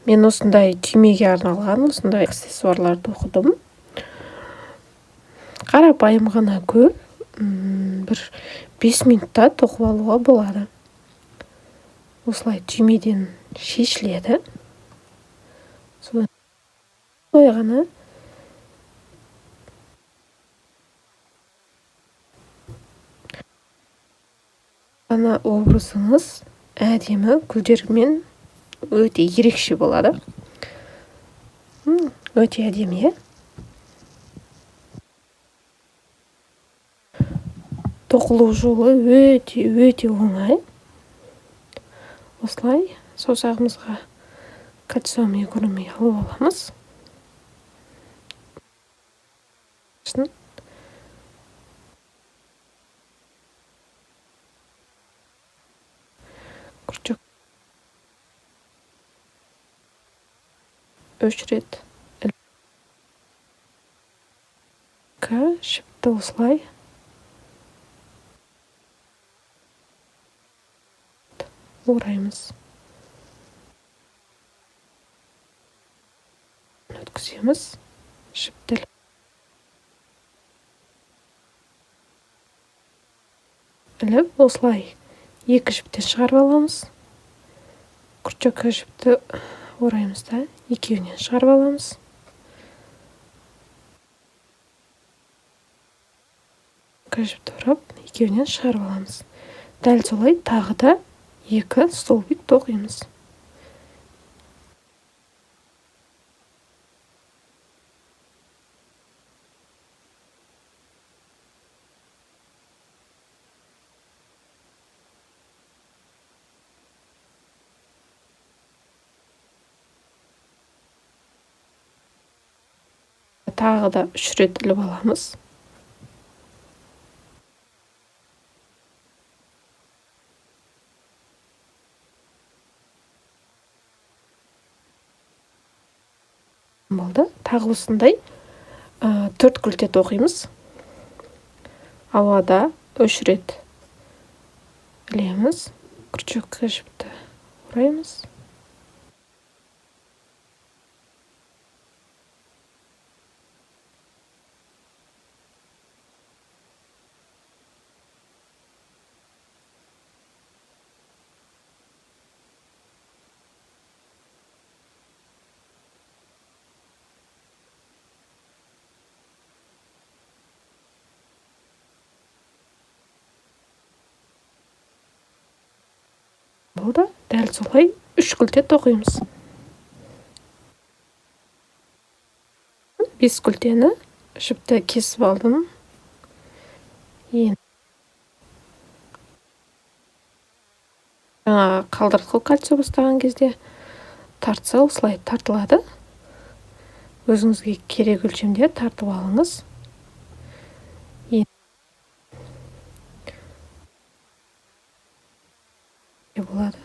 Мен осындай түймеге арналған осындай аксессуарларды оқыдым. Қарапайым ғана көп, бір 5 минутта тоқып алуға болады. Осылай түймеден шешіледі. Солай ғана образыңыз әдемі гүлдермен өте ерекше болады. Өте әдемі, тоқылу жолы өте оңай. Осылай саусағымызға кольцомен көрмей алып аламыз. Күрчек 3 рет шыпты осылай ораймыз. Өткіземіз. Шыпты іліп, осылай 2 жіптен шығарып аламыз. Күрчек жіпті ораймыз да, 2-інен шығарып аламыз. Жіпті орап, 2-інен шығарып аламыз. Дәл солай тағы да 2 столбик тоқимыз. Тағы да 3 рет іліп аламыз. Болды. Тағы осындай 4 күлте тоқимыз. Ауада 3 рет ілеміз. Күрчек жіпті ораймыз. Болды. Дәл солай 3 күлте тоқимыз. 5 күлтені жіпті кесіп алдым. Жаңа қалдыртқы кольцо бастаған кезде тартса осылай тартылады. Өзіңізге керек өлшемде тартып алыңыз. Болады.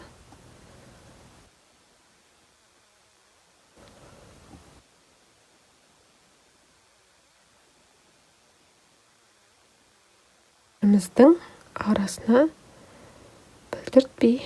Біздің арасына білдіртпей.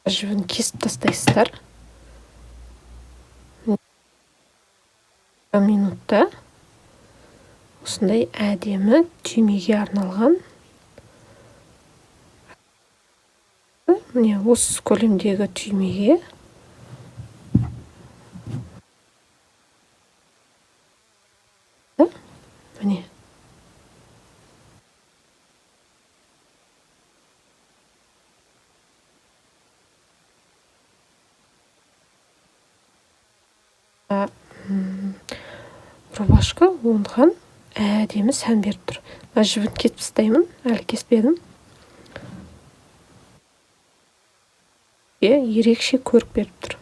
Жібін кесіп тастайсыздар. Минутта осындай әдемі түймеге арналған. Міне осы көлемдегі түймеге міне рубашка оңған әдемі сән беріп тұр. Жібін кесіп тастаймын, әлі кеспедім. Ерекше көрік беріп тұр.